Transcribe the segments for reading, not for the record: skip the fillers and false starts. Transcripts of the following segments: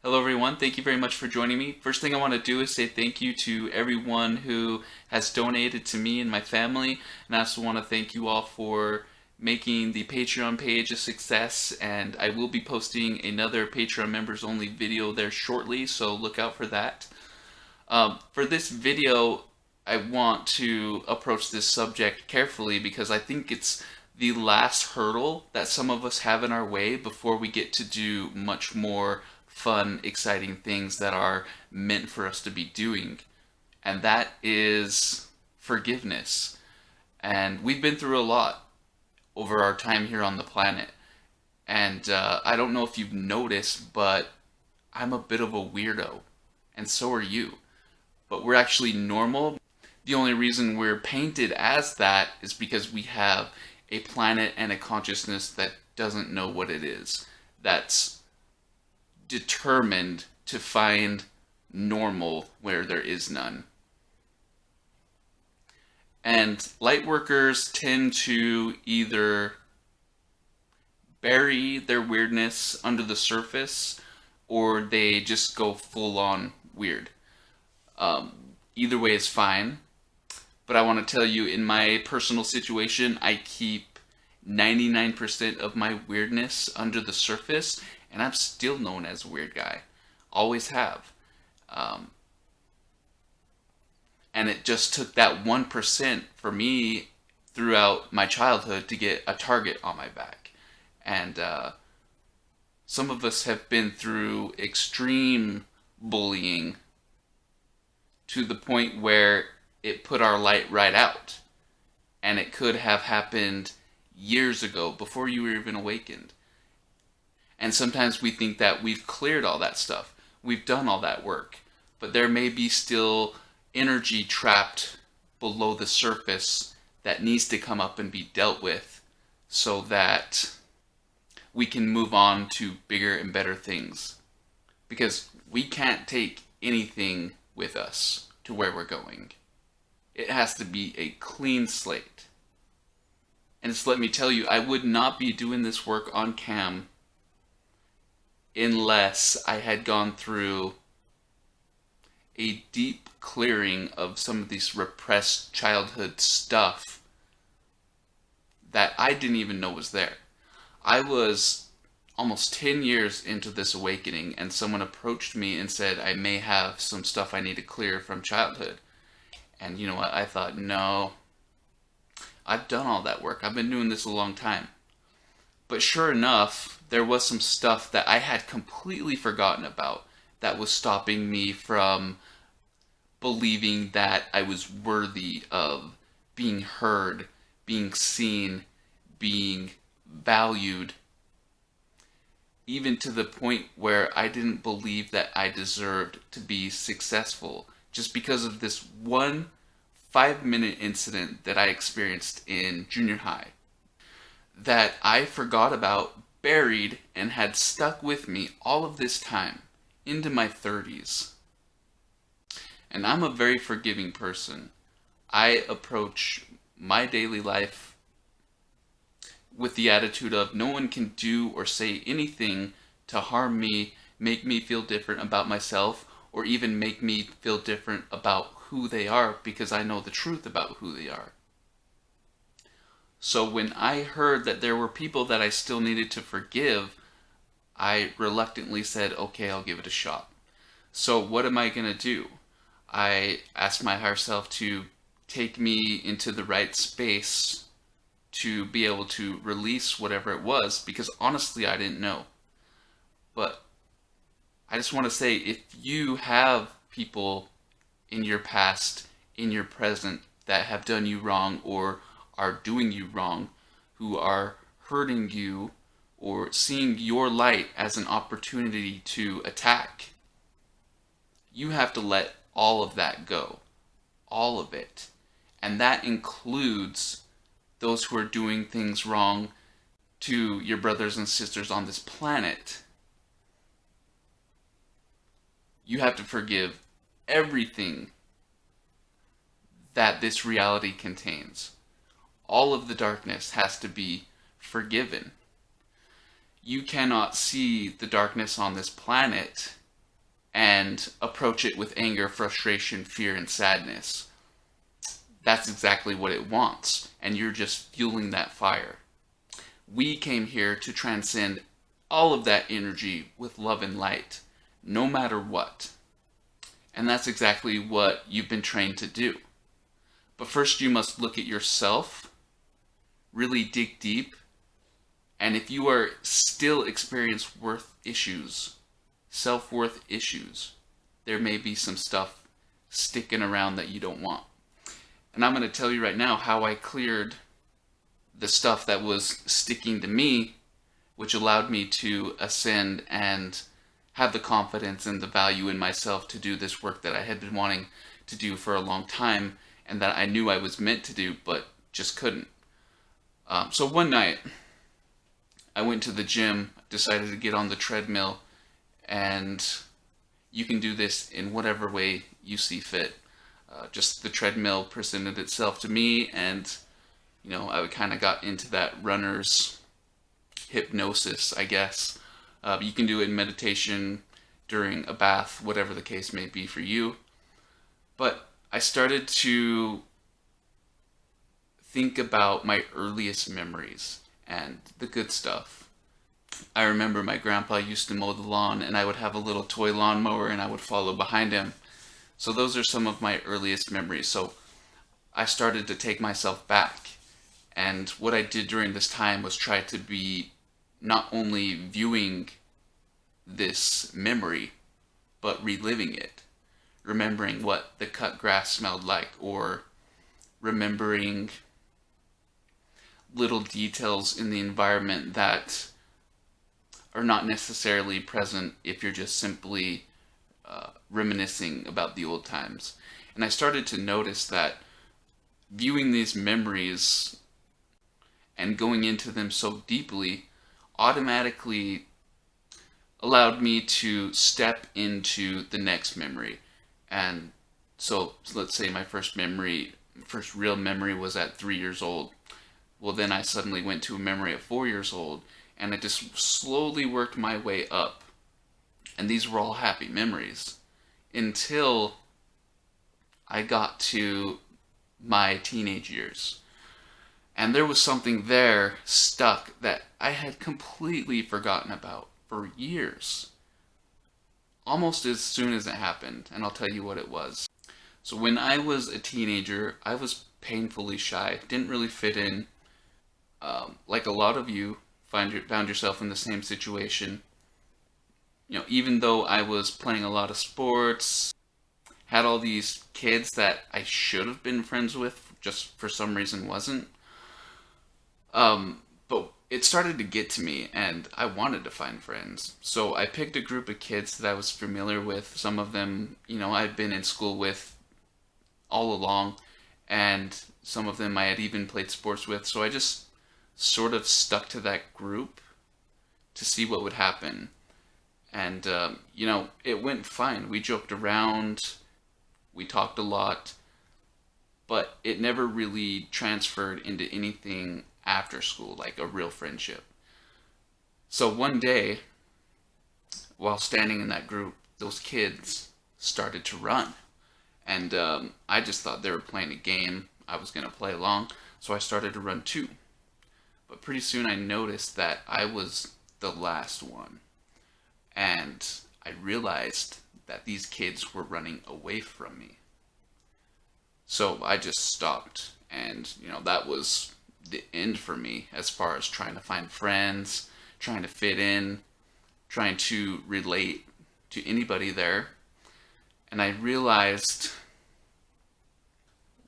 Hello, everyone. Thank you very much for joining me. First thing I want to do is say thank you to everyone who has donated to me and my family. And I also want to thank you all for making the Patreon page a success. And I will be posting another Patreon members only video there shortly, so look out for that. For this video, I want to approach this subject carefully because I think it's the last hurdle that some of us have in our way before we get to do much more fun, exciting things that are meant for us to be doing. And that is forgiveness. And we've been through a lot over our time here on the planet. And I don't know if you've noticed, but I'm a bit of a weirdo. And so are you. But we're actually normal. The only reason we're painted as that is because we have a planet and a consciousness that doesn't know what it is. That's determined to find normal where there is none. And light workers tend to either bury their weirdness under the surface or they just go full on weird. Either way is fine. But I want to tell you, in my personal situation, I keep 99% of my weirdness under the surface, and I'm still known as a weird guy. Always have. And it just took that 1% for me throughout my childhood to get a target on my back. And some of us have been through extreme bullying to the point where it put our light right out. And it could have happened years ago, before you were even awakened. And sometimes we think that we've cleared all that stuff. We've done all that work. But there may be still energy trapped below the surface that needs to come up and be dealt with so that we can move on to bigger and better things. Because we can't take anything with us to where we're going. It has to be a clean slate. And just let me tell you, I would not be doing this work on cam unless I had gone through a deep clearing of some of these repressed childhood stuff that I didn't even know was there. I was almost 10 years into this awakening, and someone approached me and said I may have some stuff I need to clear from childhood. And you know what? I thought, no, I've done all that work. I've been doing this a long time. But sure enough, there was some stuff that I had completely forgotten about that was stopping me from believing that I was worthy of being heard, being seen, being valued, even to the point where I didn't believe that I deserved to be successful just because of this one 5-minute incident that I experienced in junior high that I forgot about, buried, and had stuck with me all of this time into my 30s. And I'm a very forgiving person. I approach my daily life with the attitude of no one can do or say anything to harm me, make me feel different about myself, or even make me feel different about who they are, because I know the truth about who they are. So when I heard that there were people that I still needed to forgive, I reluctantly said, okay, I'll give it a shot. So what am I going to do? I asked my higher self to take me into the right space to be able to release whatever it was, because honestly, I didn't know. But I just want to say, if you have people in your past, in your present, that have done you wrong or are doing you wrong, who are hurting you or seeing your light as an opportunity to attack, you have to let all of that go. All of it. And that includes those who are doing things wrong to your brothers and sisters on this planet. You have to forgive everything that this reality contains. All of the darkness has to be forgiven. You cannot see the darkness on this planet and approach it with anger, frustration, fear, and sadness. That's exactly what it wants, and you're just fueling that fire. We came here to transcend all of that energy with love and light, no matter what. And that's exactly what you've been trained to do. But first, you must look at yourself, really dig deep, and if you are still experiencing self-worth issues, there may be some stuff sticking around that you don't want. And I'm going to tell you right now how I cleared the stuff that was sticking to me, which allowed me to ascend and have the confidence and the value in myself to do this work that I had been wanting to do for a long time and that I knew I was meant to do but just couldn't. So one night I went to the gym, decided to get on the treadmill, and you can do this in whatever way you see fit. Just the treadmill presented itself to me, and I kind of got into that runner's hypnosis, I guess. You can do it in meditation, during a bath, whatever the case may be for you. But I started to think about my earliest memories and the good stuff. I remember my grandpa used to mow the lawn, and I would have a little toy lawnmower and I would follow behind him. So those are some of my earliest memories. So I started to take myself back. And what I did during this time was try to be not only viewing this memory, but reliving it. Remembering what the cut grass smelled like, or remembering little details in the environment that are not necessarily present if you're just simply reminiscing about the old times. And I started to notice that viewing these memories and going into them so deeply automatically allowed me to step into the next memory. And so let's say my first real memory was at 3 years old. Well, then I suddenly went to a memory at 4 years old, and I just slowly worked my way up. And these were all happy memories until I got to my teenage years. And there was something there stuck that I had completely forgotten about for years. Almost as soon as it happened, and I'll tell you what it was. So when I was a teenager, I was painfully shy, didn't really fit in. Like a lot of you found yourself in the same situation. Even though I was playing a lot of sports, had all these kids that I should have been friends with, just for some reason wasn't. But it started to get to me, and I wanted to find friends. So I picked a group of kids that I was familiar with. Some of them, I'd been in school with all along, and some of them I had even played sports with. So I just sort of stuck to that group to see what would happen. And, it went fine. We joked around, we talked a lot, but it never really transferred into anything after school, like a real friendship. So one day, while standing in that group, those kids started to run. And I just thought they were playing a game. I was going to play along, so I started to run too. But pretty soon I noticed that I was the last one. And I realized that these kids were running away from me. So I just stopped, and that was the end for me as far as trying to find friends, trying to fit in, trying to relate to anybody there. And I realized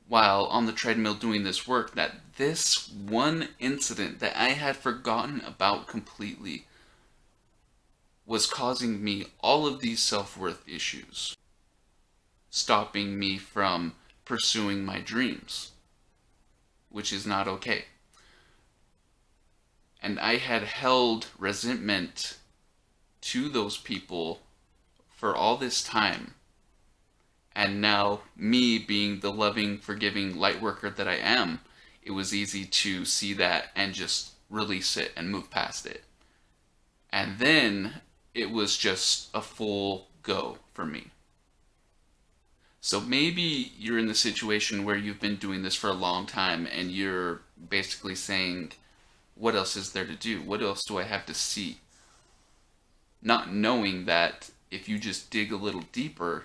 while on the treadmill doing this work that this one incident that I had forgotten about completely was causing me all of these self-worth issues, stopping me from pursuing my dreams, which is not okay. And I had held resentment to those people for all this time. And now, me being the loving, forgiving light worker that I am, it was easy to see that and just release it and move past it. And then it was just a full go for me. So maybe you're in the situation where you've been doing this for a long time and you're basically saying, what else is there to do? What else do I have to see? Not knowing that if you just dig a little deeper,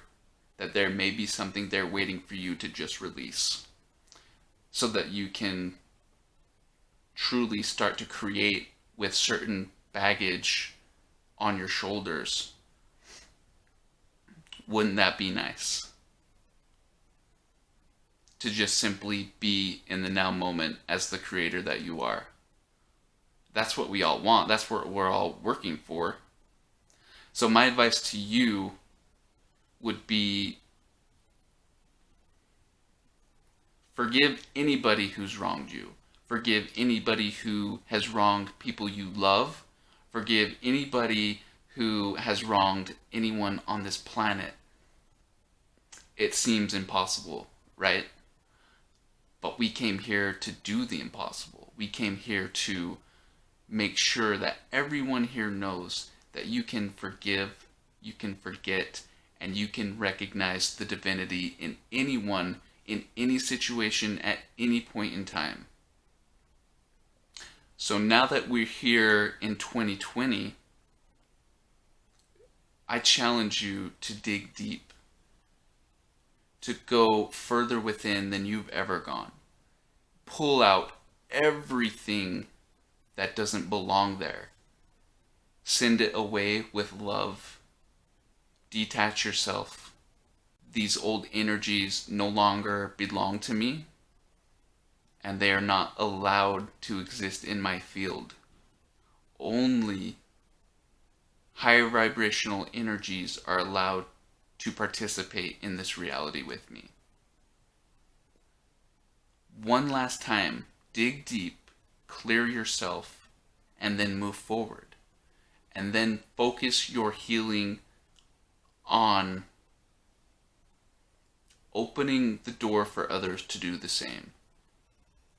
that there may be something there waiting for you to just release, so that you can truly start to create with certain baggage on your shoulders. Wouldn't that be nice? To just simply be in the now moment as the creator that you are. That's what we all want. That's what we're all working for. So my advice to you would be, forgive anybody who's wronged you. Forgive anybody who has wronged people you love. Forgive anybody who has wronged anyone on this planet. It seems impossible, right? But we came here to do the impossible. We came here to make sure that everyone here knows that you can forgive, you can forget, and you can recognize the divinity in anyone, in any situation, at any point in time. So now that we're here in 2020, I challenge you to dig deep, to go further within than you've ever gone. Pull out everything that doesn't belong there. Send it away with love. Detach yourself. These old energies no longer belong to me, and they are not allowed to exist in my field. Only higher vibrational energies are allowed to participate in this reality with me. One last time, dig deep, clear yourself, and then move forward. And then focus your healing on opening the door for others to do the same.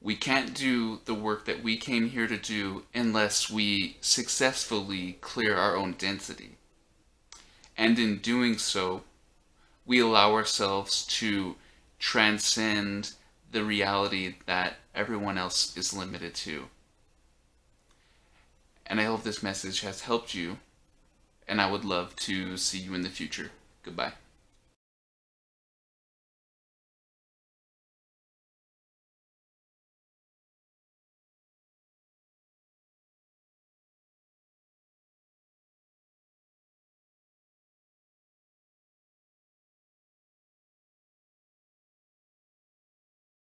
We can't do the work that we came here to do unless we successfully clear our own density. And in doing so, we allow ourselves to transcend the reality that everyone else is limited to. And I hope this message has helped you, and I would love to see you in the future. Goodbye.